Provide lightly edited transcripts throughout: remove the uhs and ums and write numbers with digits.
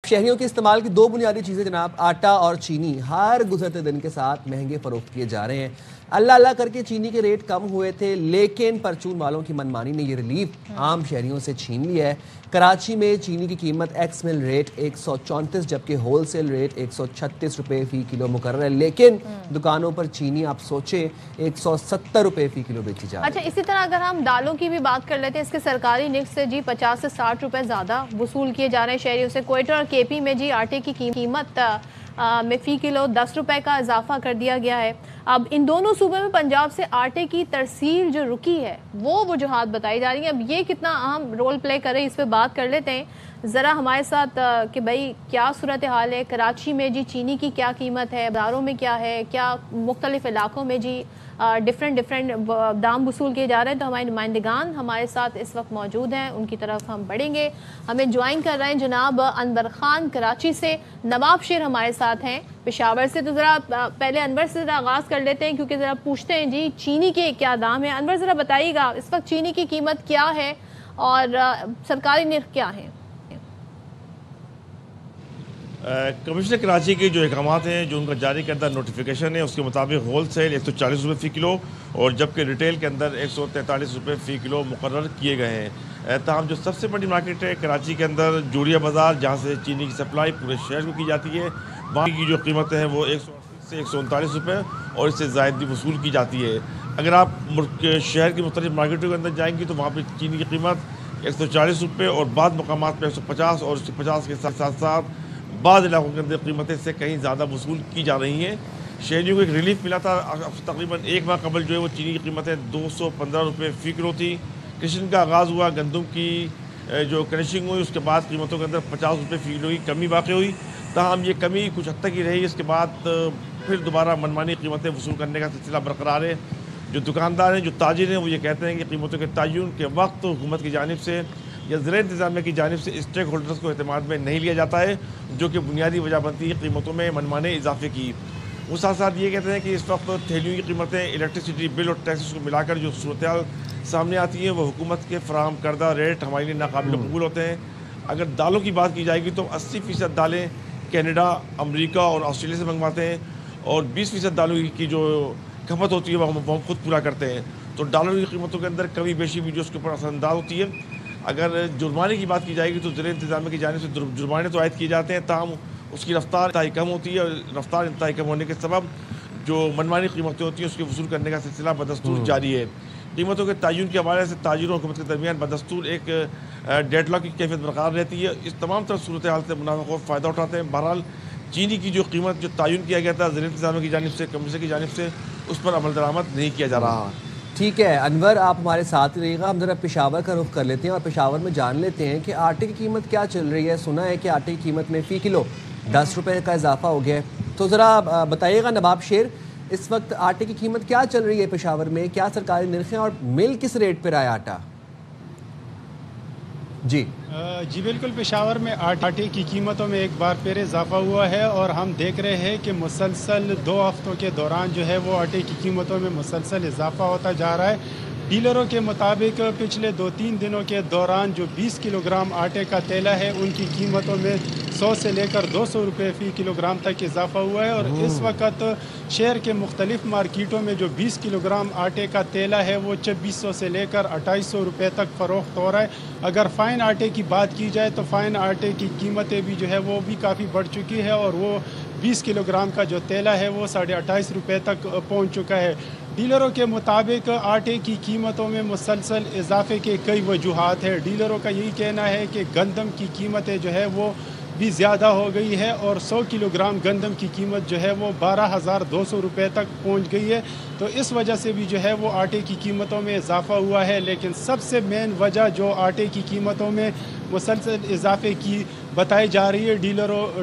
शहरियों के इस्तेमाल की दो बुनियादी चीज़ें जनाब, आटा और चीनी, हर गुजरते दिन के साथ महंगे फरोख्त किए जा रहे हैं। अल्लाह अल्लाह करके चीनी के रेट कम हुए थे, लेकिन परचून वालों की मनमानी ने ये रिलीफ आम शहरियों से छीन लिया है। कराची में चीनी की कीमत एक्स मिल रेट 134 जबकि होलसेल रेट 136 रुपये फ़ी किलो मुकर्रर है, लेकिन दुकानों पर चीनी आप सोचें 170 रुपये फ़ी किलो बेची जा रही है। अच्छा, इसी तरह अगर हम दालों की भी बात कर लेते हैं, इसके सरकारी निफ्ट से जी 50 से 60 रुपए ज़्यादा वसूल किए जा रहे हैं शहरियों से। क्वेटा और केपी में जी आटे की कीमत में फ़ी किलो 10 रुपए का इजाफा कर दिया गया है। अब इन दोनों सूबे में पंजाब से आटे की तरसील जो रुकी है वो वजूहात बताई जा रही है। अब ये कितना अहम रोल प्ले करे, इस पर बात कर लेते हैं ज़रा हमारे साथ कि भाई क्या सूरत हाल है कराची में जी, चीनी की क्या कीमत है, बाज़ारों में क्या है, क्या मुख्तलिफ इलाकों में जी डिफरेंट दाम वसूल किए जा रहे हैं। तो हमारे नुमाइंदगान हमारे साथ इस वक्त मौजूद हैं, उनकी तरफ हम बढ़ेंगे। हमें ज्वाइन कर रहे हैं जनाब अनवर खान कराची से, नवाब शेर हमारे साथ हैं पेशावर से। तो ज़रा पहले अनवर से ज़रा आगाज़ कर लेते हैं, क्योंकि ज़रा पूछते हैं जी चीनी के क्या दाम है। अनवर ज़रा बताइएगा इस वक्त चीनी की कीमत क्या है और सरकारी निर्ख क्या है? कमिश्नर कराची के जो अहकामात हैं, जो उनका जारी करदा नोटिफिकेशन है, उसके मुताबिक होल सेल 140 रुपये फ़ी किलो और जबकि रिटेल के अंदर 143 रुपये फ़ी किलो मुकर्रर किए गए हैं। ताहम जो सबसे बड़ी मार्केट है कराची के अंदर जूड़िया बाज़ार, जहाँ से चीनी की सप्लाई पूरे शहर को की जाती है, वहाँ की जो कीमत है वो 180 से 139 रुपये और इससे ज़ायद भी वसूल की जाती है। अगर आप शहर की मुख्तलिफ मार्केटों के अंदर जाएंगी तो वहाँ पर चीनी की कीमत 140 रुपये और बाद मकामात पर 150 और 150 के साथ साथ बाद इलाकों के अंदर कीमतें से कहीं ज़्यादा वसूल की जा रही हैं। शहरियों को एक रिलीफ मिला था, तकरीबन एक माह कबल जो है वो चीनी की कीमतें 215 रुपये फ़ी किलो थी। कृषि का आगाज़ हुआ, गंदम की जो क्रशिंग हुई, उसके बाद कीमतों के अंदर 50 रुपये फ़ी किलो की कमी वाक़ हुई। ताहम ये कमी कुछ हद तक ही रही, इसके बाद फिर दोबारा मनमानी कीमतें वसूल करने का सिलसिला बरकरार है। जो दुकानदार हैं, जो ताजिर हैं, वो ये कहते हैं कि कीमतों के तयन के वक्त हुकूमत की जानिब से या ज़राए इंतज़ामिया की जानिब से स्टेक होल्डर्स को एतमाद में नहीं लिया जाता है, जो कि बुनियादी वजह बनती है कीमतों में मनमाने इजाफे की। वो साथ साथ ये कहते हैं कि इस वक्त थैलियों की कीमतें, इलेक्ट्रिसिटी बिल और टैक्सेस को मिलाकर जो सूरत सामने आती है, वो हुकूमत के फराहम करदा रेट हमारे लिए नाकाबिल कबूल होते हैं। अगर दालों की बात की जाएगी तो 80% दालें कैनेडा, अमरीका और ऑस्ट्रेलिया से मंगवाते हैं और 20% दालों की जो खपत होती है वो हम खुद पूरा करते हैं। तो डॉलर की कीमतों के अंदर कभी बेशी भी जो उसके ऊपर असरअंदाज होती है। अगर जुर्माने की बात की जाएगी तो ज़राए इंतज़ामिया की जानिब से जुर्माने तो आयद किए जाते हैं, ताहम उसकी रफ्तार इंतहाई कम होती है और रफ्तार इंतहाई कम होने के सबब जो मनमानी कीमतें होती हैं उसके वसूल करने का सिलसिला बदस्तूर जारी है। कीमतों के तयन के हवाले से ताजिरों और हुकूमत के दरमियान बदस्तूर एक डेडलॉक की कैफियत बरकरार रहती है। इस तमाम तरह सूरत हाल से मुनाफा फ़ायदा उठाते हैं। बहरहाल चीनी की जो कीमत जो तयन किया गया था ज़राए इंतज़ामिया की जानिब से, कमिश्नर की जानिब से, उस पर अमल दरामद नहीं किया जा रहा। ठीक है अनवर, आप हमारे साथ ही रहिएगा। हम ज़रा पेशावर का रुख कर लेते हैं और पेशावर में जान लेते हैं कि आटे की कीमत क्या चल रही है। सुना है कि आटे की कीमत में फ़ी किलो 10 रुपये का इजाफा हो गया है। तो ज़रा बताइएगा नवाब शेर, इस वक्त आटे की कीमत क्या चल रही है पेशावर में, क्या सरकारी निर्ख हैं और मिल किस रेट पर आया आटा? जी बिल्कुल, पेशावर में आटे की कीमतों में एक बार फिर इजाफा हुआ है और हम देख रहे हैं कि मुसलसल 2 हफ्तों के दौरान जो है वो आटे की कीमतों में मुसलसल इजाफा होता जा रहा है। डीलरों के मुताबिक पिछले 2-3 दिनों के दौरान जो 20 किलोग्राम आटे का तेला है उनकी कीमतों में 100 से लेकर 200 रुपये फ़ी किलोग्राम तक इजाफा हुआ है और इस वक्त शहर के मुख्तलिफ मार्केटों में जो 20 किलोग्राम आटे का तेला है वो 2600 से लेकर 2800 रुपये तक फ़रोख्त हो रहा है। अगर फ़ाइन आटे की बात की जाए तो फ़ाइन आटे की कीमतें भी जो है वो भी काफ़ी बढ़ चुकी है और वो 20 किलोग्राम का जो तेला है वो 28.5 रुपये तक पहुँच चुका है। डीलरों के मुताबिक आटे की कीमतों में मुसलसल इजाफे के कई वजूहात हैं। डीलरों का यही कहना है कि गंदम की कीमतें जो है वो भी ज़्यादा हो गई है और 100 किलोग्राम गंदम की कीमत जो है वो 12,200 रुपये तक पहुंच गई है। तो इस वजह से भी जो है वो आटे की कीमतों में इजाफा हुआ है। लेकिन सबसे मेन वजह जो आटे की कीमतों में मुसलसल इजाफे की बताई जा रही है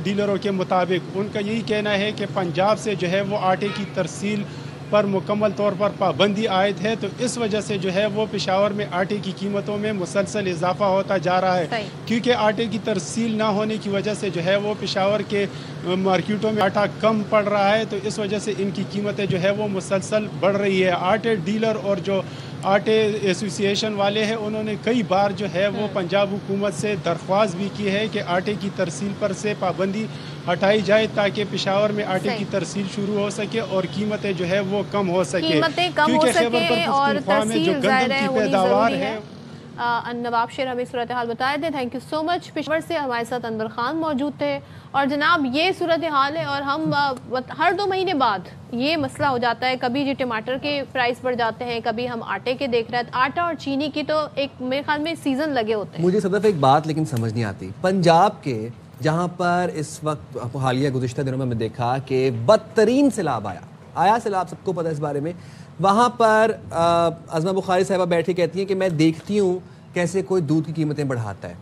डीलरों के मुताबिक, उनका यही कहना है कि पंजाब से जो है वो आटे की तरसील पर मुकम्मल तौर पर पाबंदी आयद है। तो इस वजह से जो है वो पेशावर में आटे की कीमतों में मुसलसल इजाफा होता जा रहा है, क्योंकि आटे की तरसील ना होने की वजह से जो है वो पेशावर के मार्केटों में आटा कम पड़ रहा है। तो इस वजह से इनकी कीमतें जो है वो मुसलसल बढ़ रही है। आटे डीलर और जो आटे एसोसिएशन वाले हैं, उन्होंने कई बार जो है वो पंजाब हुकूमत से दरख्वास्त भी की है कि आटे की तरसील पर से पाबंदी हटाई जाए ताकि पेशावर में आटे की तरसील शुरू हो सके और कीमतें जो है वो कम हो सके, क्योंकि खैबर पख्तूनख्वा में जो गंदम की पैदावार है। नवाब शेर हमें सूरत हाल बताए थे, थैंक यू सो मच। पेशवर से हमारे साथ अनवर खान मौजूद थे। और जनाब ये सूरत हाल है और हम हर 2 महीने बाद ये मसला हो जाता है, कभी जी टमाटर के प्राइस बढ़ जाते हैं, कभी हम आटे के देख रहे हैं। आटा और चीनी की तो एक मेरे ख्याल में सीजन लगे होते हैं। मुझे सदफ एक बात लेकिन समझ नहीं आती, पंजाब के जहाँ पर इस वक्त हालिया गुज़िश्ता दिनों में देखा कि बदतरीन सैलाब आया सैलाब, सबको पता है इस बारे में। वहाँ पर अज़मा बुखारी साहिबा बैठी कहती हैं कि मैं देखती हूँ कैसे कोई दूध की कीमतें बढ़ाता है।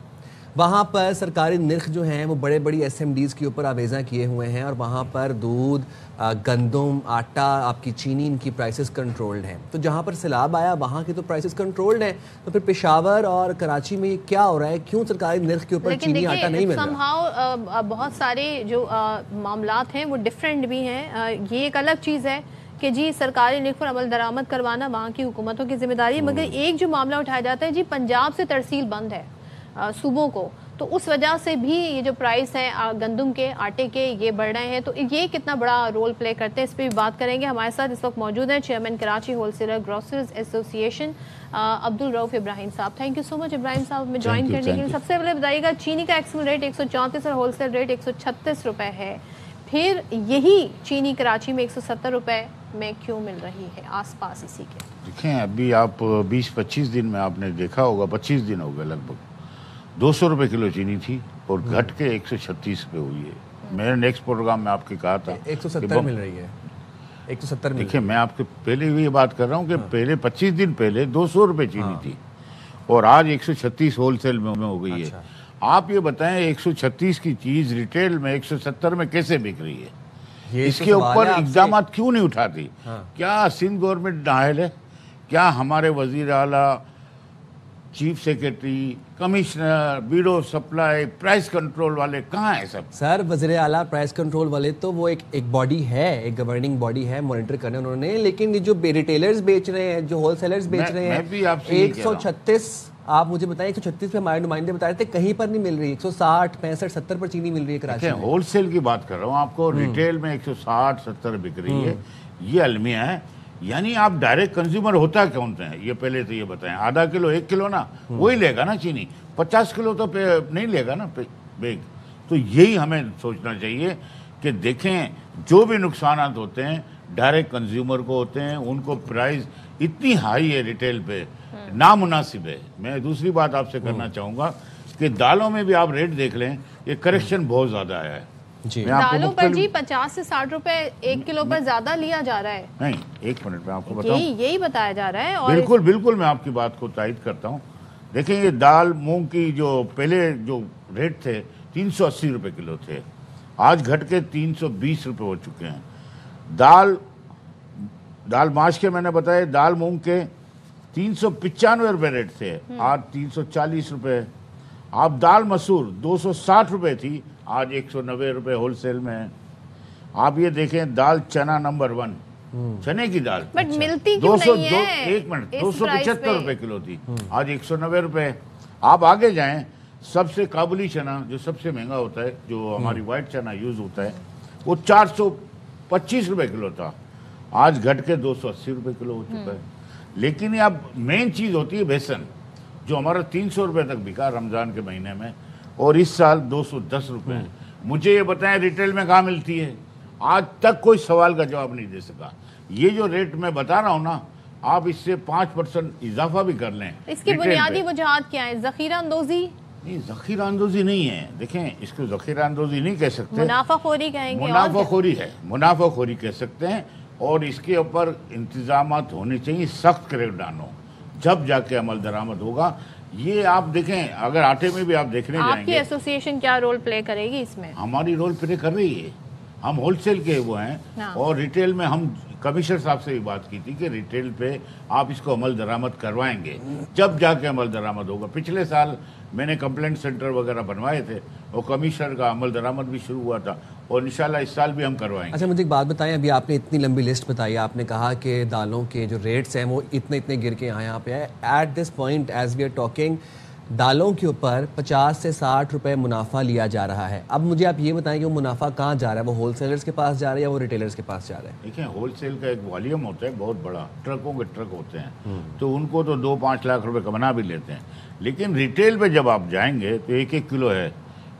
वहाँ पर सरकारी निर्ख जो हैं वो बड़े बड़ी SMDs के ऊपर आवेज़ा किए हुए हैं और वहाँ पर दूध, गंदम, आटा, आपकी चीनी, इनकी प्राइसेस कंट्रोल्ड हैं। तो जहाँ पर सैलाब आया वहाँ की तो प्राइसेस कंट्रोल्ड हैं, तो फिर पेशावर और कराची में क्या हो रहा है? क्यों सरकारी निर्ख के ऊपर चीनी, आटा नहीं मिल रहा? बहुत सारे जो मामलात हैं वो डिफरेंट भी हैं। ये एक अलग चीज़ है कि जी सरकारी निर्ख पर अमल दरामद करवाना वहाँ की हुकूमतों की जिम्मेदारी है, मगर एक जो मामला उठाया जाता है जी पंजाब से तरसील बंद है सूबों को, तो उस वजह से भी ये जो प्राइस है गंदम के, आटे के, ये बढ़ रहे हैं। तो ये कितना बड़ा रोल प्ले करते हैं, इस पर भी बात करेंगे। हमारे साथ इस वक्त मौजूद हैं chairman Karachi wholesaler groceries association Abdul Rauf Ibrahim sahab. Thank you so much Ibrahim sahab में ज्वाइन करने के लिए। सबसे पहले बताइएगा, चीनी का एक्सपोर्ट रेट 134 और होलसेल रेट 136 रुपये है, फिर यही चीनी कराची में 170 रुपये में क्यों मिल रही है आसपास इसी के? देखें, अभी आप 20-25 दिन में आपने देखा होगा, 25 दिन हो गए लगभग, 200 रुपये किलो चीनी थी और घट के 136 रुपये हुई है। मैंने नेक्स्ट प्रोग्राम में आपके कहा था 170 मिल रही है, 170। देखिए, मैं आपके पहले भी ये बात कर रहा हूँ कि पहले 25 दिन पहले 200 रुपये चीनी थी और आज 136 होलसेल में हो गई है। आप ये बताएं, 136 की चीज रिटेल में 170 में कैसे बिक रही है? इसके ऊपर इक़दाम क्यों नहीं उठाती? क्या सिंध गवर्नमेंट नाअहल है? क्या हमारे वजीर आला, chief secretary, commissioner, bureau supply, price control वाले कहाँ हैं सब? सर, वज़ीर आला, प्राइस कंट्रोल वाले तो वो एक बॉडी है, एक गवर्निंग बॉडी है, मॉनिटर करने उन्होंने। लेकिन जो रिटेलर्स बेच रहे हैं, जो होलसेलर्स बेच रहे हैं, 136, आप मुझे बताएं, 136 पे हमारे नुमाइंदे बता रहे थे कहीं पर नहीं मिल रही। 160, 65, 70 पर चीनी मिल रही है कराची में। होलसेल की बात कर रहा हूँ आपको, रिटेल में 160-70 बिक रही है, ये अलमिया है। यानी आप डायरेक्ट कंज्यूमर होता कौन सा है ये पहले तो ये बताएं। आधा किलो, 1 किलो ना वही लेगा ना चीनी, 50 किलो तो नहीं लेगा ना बेग। तो यही हमें सोचना चाहिए कि देखें, जो भी नुकसान होते हैं डायरेक्ट कंज्यूमर को होते हैं, उनको प्राइस इतनी हाई है रिटेल पे, नामुनासिब है। मैं दूसरी बात आपसे करना चाहूँगा कि दालों में भी आप रेट देख लें, ये करेक्शन बहुत ज़्यादा आया है जी। दालों पर जी 50 से 60 रुपए 1 किलो पर ज्यादा लिया जा रहा है। नहीं, 1 मिनट में आपको बताऊं, यही बताया जा रहा है। और बिल्कुल मैं आपकी बात को तायद करता हूँ। देखिए, ये दाल मूंग की जो पहले जो रेट थे 380 रुपए किलो थे, आज घट के 320 रुपए हो चुके हैं। दाल माश के मैंने बताया, दाल मूंग के 395 रुपए रेट थे, आज 340 रुपए। आप दाल मसूर 260 रुपए थी, आज 190 रुपए होलसेल में है। आप ये देखें, दाल चना नंबर 1, चने की दाल, बट मिलती क्यों नहीं है? 1 मिनट, 275 रुपए किलो थी, आज 190 रुपए। आप आगे जाएं, सबसे काबुली चना जो सबसे महंगा होता है, जो हमारी व्हाइट चना यूज होता है, वो 425 रुपए किलो था, आज घट के 280 रुपए किलो हो चुका है। लेकिन अब मेन चीज होती है बेसन, जो हमारा 300 रुपए तक बिका रमजान के महीने में, और इस साल 210 रुपए है। मुझे ये बताएं, रिटेल में कहाँ मिलती है? आज तक कोई सवाल का जवाब नहीं दे सका। ये जो रेट मैं बता रहा हूँ ना, आप इससे 5% इजाफा भी कर लें। इसकी बुनियादी वजूहत क्या है? जखीरा अंदोजी? नहीं, जखीरा अंदोजी नहीं है। देखें, इसको जखीरा अंदोजी नहीं कह सकते, मुनाफाखोरी कहेंगे। मुनाफाखोरी है, मुनाफाखोरी कह सकते हैं। और इसके ऊपर इंतजामात होने चाहिए, सख्त क्रैकडाउन हो, जब जाके अमल दरामद होगा। ये आप देखें, अगर आटे में भी आप देखने जाएंगे, आपकी एसोसिएशन क्या रोल प्ले करेगी इसमें? हमारी रोल प्ले कर रही है, हम होलसेल के वो हैं। और रिटेल में हम कमिश्नर साहब से भी बात की थी कि रिटेल पे आप इसको अमल दरामद करवाएंगे, जब जाके अमल दरामद होगा। पिछले साल मैंने कंप्लेंट सेंटर वगैरह बनवाए थे और कमिश्नर का अमल दरामद भी शुरू हुआ था, और इंशाल्लाह इस साल भी हम करवाएंगे। अच्छा, मुझे एक बात बताएं, अभी आपने इतनी लंबी लिस्ट बताई, आपने कहा कि दालों के जो रेट्स हैं वो इतने इतने गिर के यहाँ पे है। At this point as we are talking, दालों के ऊपर 50 से 60 रुपए मुनाफा लिया जा रहा है। अब मुझे आप ये बताएं कि वो मुनाफा कहाँ जा रहा है? वो होलसेलर्स के पास जा रहा है या वो रिटेलर्स के पास जा रहा है? देखिए, होलसेल का एक वॉल्यूम होता है बहुत बड़ा, ट्रकों के ट्रक होते हैं, तो उनको तो 2-5 लाख रुपए कमाना भी लेते हैं। लेकिन रिटेल पे जब आप जाएंगे तो 1-1 किलो है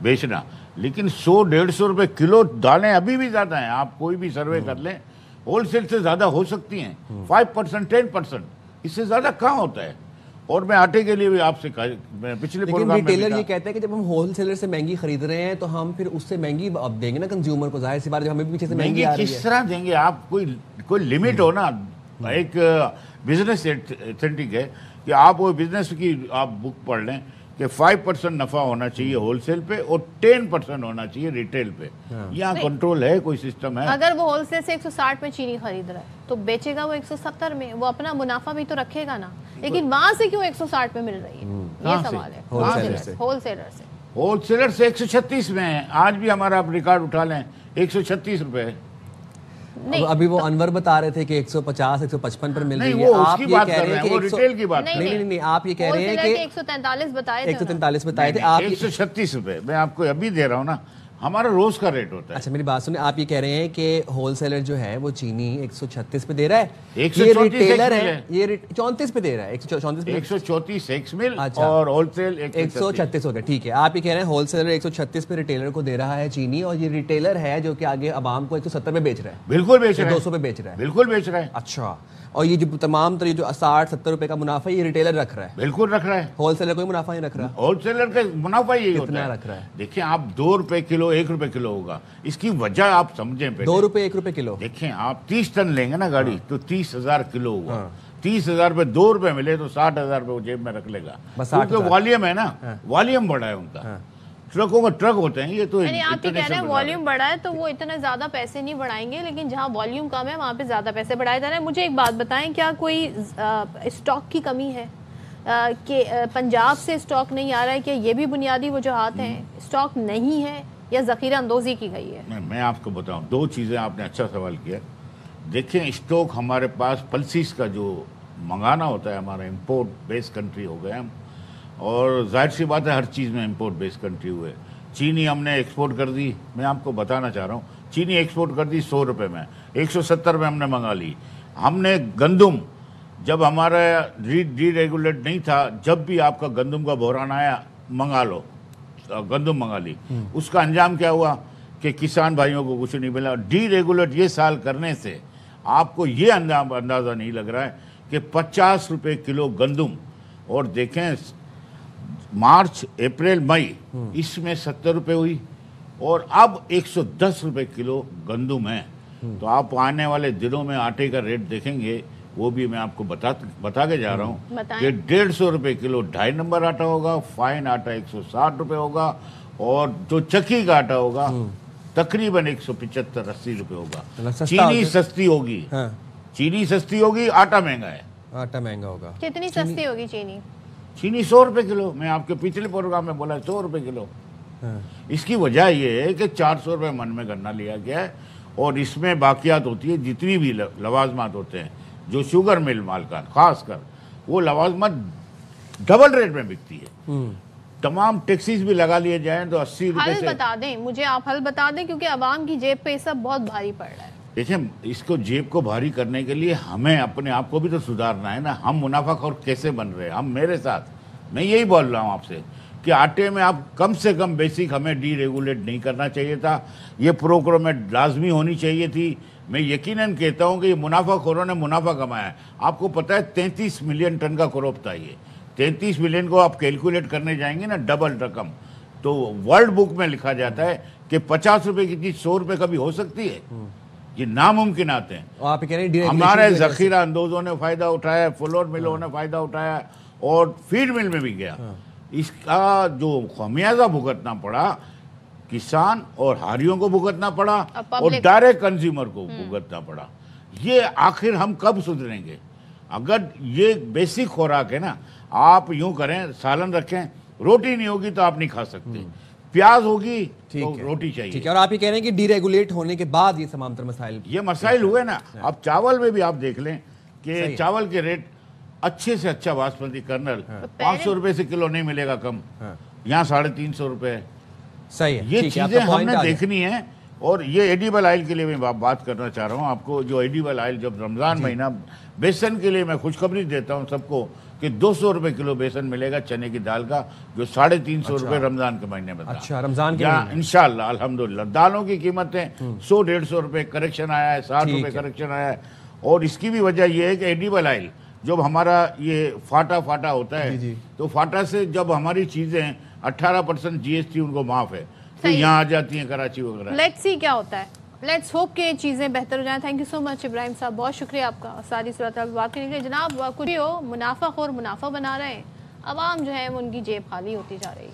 बेचना, लेकिन 100-150 रुपए किलो दालें अभी भी ज़्यादा हैं। आप कोई भी सर्वे कर लें, होलसेल से ज़्यादा हो सकती हैं, 5%, 10%, इससे ज़्यादा कहाँ होता है। और मैं आटे के लिए भी आपसे मैं पिछले लेकिन रिटेलर ये कहता है कि जब हम होलसेलर से महंगी खरीद रहे हैं तो हम फिर उससे महंगी अब देंगे ना कंज्यूमर को। जाहिर सी बात, जब हमें भी पीछे से महंगी आ रही है, किस तरह देंगे आप? कोई लिमिट हो ना। एक बिजनेस एथेंटिक है कि आप वो बिजनेस की आप बुक पढ़ लें कि 5% नफा होना चाहिए होलसेल पे और 10% होना चाहिए रिटेल पे। यहाँ कंट्रोल है, कोई सिस्टम है। अगर वो होलसेल से 160 में चीनी खरीद रहा है तो बेचेगा वो 170 में, वो अपना मुनाफा भी तो रखेगा ना। लेकिन वहां से क्यों 160 में मिल रही है, ये सवाल है। होलसेलर से 136 में है। आज भी हमारा आप रिकॉर्ड उठा लें, 136 रुपए। अभी वो अनवर बता रहे थे कि 150, 155 पर मिल रही है। आप ये कह रहे हैं, वो रिटेल की बात नहीं, आप ये कह रहे हैं कि 143 बताए थे। 143 बताए थे आप। 136 रुपए मैं आपको अभी दे रहा हूँ ना, हमारा रोज का रेट होता है। अच्छा, मेरी बात सुनिए, आप ये कह रहे हैं कि होलसेलर जो है वो चीनी 136 पे दे रहा है, 134 रिटेलर है ये 34 पे दे रहा है। 134 एक्स मिल अच्छा, और होलसेल 136 हो गया। ठीक है, आप ये कह रहे हैं होलसेलर 136 पे रिटेलर को दे रहा है चीनी, और ये रिटेलर है जो कि आगे आवाम को 170 पे बेच रहा है। बिल्कुल बेच रहा है, 200 पे बेच रहा है। बिल्कुल बेच रहा है। अच्छा, और ये जो तमाम तरह जो 60-70 रुपए का मुनाफा ये रिटेलर रख रहा है? बिल्कुल रख रहा है। होलसेलर कोई मुनाफा नहीं रख रहा। होलसेलर का मुनाफा यही होता है। रख रहा है? देखिए, आप 2 रुपए किलो, 1 रुपए किलो होगा। इसकी वजह आप समझें पहले। 2 रुपए 1 रुपए किलो। देखिए, आप 30 टन लेंगे ना गाड़ी, तो 30,000 किलो हुआ। 30,000 पे 2 रुपए मिले तो 60,000 रुपए वो जेब में रख लेगा, क्योंकि वॉल्यूम है ना, वॉल्यूम बड़ा है उनका। ट्रकों का ट्रक होते हैं ये तो। आप ये कह रहे हैं वॉल्यूम बढ़ा है तो वो इतने ज्यादा पैसे नहीं बढ़ाएंगे, लेकिन जहाँ वॉल्यूम कम है वहाँ पे ज्यादा पैसे बढ़ाए जा रहे हैं। मुझे एक बात बताएं, क्या कोई स्टॉक की कमी है कि पंजाब से स्टॉक नहीं आ रहा है? क्या ये भी बुनियादी वजूहात हैं, स्टॉक नहीं है या जखीरा अंदोजी की गई है? मैं आपको बताऊं, 2 चीजें। आपने अच्छा सवाल किया। देखिए, स्टॉक हमारे पास पल्सिस का जो मंगाना होता है, हमारा इम्पोर्ट बेस्ड कंट्री हो गए हम, और जाहिर सी बात है हर चीज़ में इम्पोर्ट बेस्ड कंट्री हुए। चीनी हमने एक्सपोर्ट कर दी, मैं आपको बताना चाह रहा हूँ, चीनी एक्सपोर्ट कर दी 100 रुपये में, 170 में हमने मंगा ली। हमने गंदुम, जब हमारा डीरेगुलेट नहीं था, जब भी आपका गंदुम का बहरान आया मंगा लो, गंदुम मंगा ली। उसका अंजाम क्या हुआ कि किसान भाइयों को कुछ नहीं मिला। डीरेगुलेट ये साल करने से आपको ये अंदाज़ा नहीं लग रहा है कि 50 रुपये किलो गंदुम, और देखें मार्च, अप्रैल, मई इसमें 70 रुपये हुई, और अब 110 रुपये किलो गंदुम है। तो आप आने वाले दिनों में आटे का रेट देखेंगे, वो भी मैं आपको बता के जा रहा हूँ कि 150 रुपये किलो 2.5 नंबर आटा होगा, फाइन आटा 160 रुपये होगा, और जो चक्की का आटा होगा तकरीबन 175-80 रुपये होगा। चीनी सस्ती होगी, चीनी सस्ती होगी, आटा महंगा है। आटा महंगा होगा। कितनी सस्ती होगी चीनी? चीनी 100 रुपये किलो। मैं आपके पिछले प्रोग्राम में बोला 100 रुपये किलो। इसकी वजह यह है कि 400 रुपये मन में गन्ना लिया गया है, और इसमें बाकियात होती है, जितनी भी लवाजमात होते हैं, जो शुगर मिल मालकान खासकर, वो लवाजमत डबल रेट में बिकती है। तमाम टैक्सीज भी लगा लिए जाएं तो 80 रुपये से। हल बता दें मुझे, आप हल बता दें, क्योंकि आवाम की जेब पे सब बहुत भारी पड़ रहा है। देखिए, इसको जेब को भारी करने के लिए हमें अपने आप को भी तो सुधारना है ना। हम मुनाफाखोर कैसे बन रहे हैं? हम, मेरे साथ मैं यही बोल रहा हूँ आपसे कि आटे में आप कम से कम बेसिक हमें डीरेगुलेट नहीं करना चाहिए था, ये प्रोक्योरमेंट लाजमी होनी चाहिए थी। मैं यकीनन कहता हूँ कि ये मुनाफाखोरों ने मुनाफा कमाया है। आपको पता है 33 मिलियन टन का क्रॉप था ये। 33 मिलियन को आप कैलकुलेट करने जाएंगे ना, डबल रकम, तो वर्ल्ड बुक में लिखा जाता है कि 50 रुपए की चीज 100 रुपए कभी हो सकती है। ये नामुमकिनात हैं। आप कह रहे हैं हमारे जखीरा अंदोजों ने फायदा उठाया, फ्लोर मिलों ने फायदा उठाया, और फीड मिल में भी गया। इसका जो खमियाजा भुगतना पड़ा, किसान और हारियों को भुगतना पड़ा, और डायरेक्ट कंज्यूमर को भुगतना पड़ा। ये आखिर हम कब सुधरेंगे? अगर ये बेसिक खुराक है ना, आप यूं करें, सालन रखें, रोटी नहीं होगी तो आप नहीं खा सकते। प्याज होगी ठीक तो है, रोटी चाहिए। ठीक है। और आप ये कह रहे हैं कि डीरेगुलेट होने के बाद ये समांतर मसाइल, ये मसाइल हुए ना। अब चावल में भी आप देख लें सही है। कि चावल के रेट अच्छे से अच्छा बासमती कर्नल 500 रुपए से किलो नहीं मिलेगा कम, यहाँ 350 रुपए। सही है, ये ठीक है, चीजें आपका point हमने आ गया। देखनी है। और ये एडिबल ऑयल के लिए मैं बात करना चाह रहा हूँ आपको। जो एडिबल ऑयल, जब रमजान महीना, बेसन के लिए मैं खुशखबरी देता हूँ सबको कि 200 रुपए किलो बेसन मिलेगा चने की दाल का, जो 350 रुपए रमजान के महीने में था। अच्छा, रमजान के यहाँ महीने। इंशाल्लाह अल्हम्दुलिल्लाह दालों की कीमतें 100-150 रुपए करेक्शन आया है, 60 ठीक रुपए है। करेक्शन आया है। और इसकी भी वजह यह है कि एडिबल ऑयल जब हमारा ये फाटा होता है, जी। तो फाटा से जब हमारी चीजें 18% GST उनको माफ है, तो सही है। यहाँ आ जाती हैं कराची वगैरह। लेट्स सी क्या होता है, लेट्स होप कि चीज़ें बेहतर हो जाएं। Thank you so much Ibrahim साहब, बहुत शुक्रिया आपका सारी सूरत बात करने के लिए। जनाब कुछ भी हो, मुनाफा खोर मुनाफा बना रहे हैं, अवाम जो है उनकी जेब खाली होती जा रही है।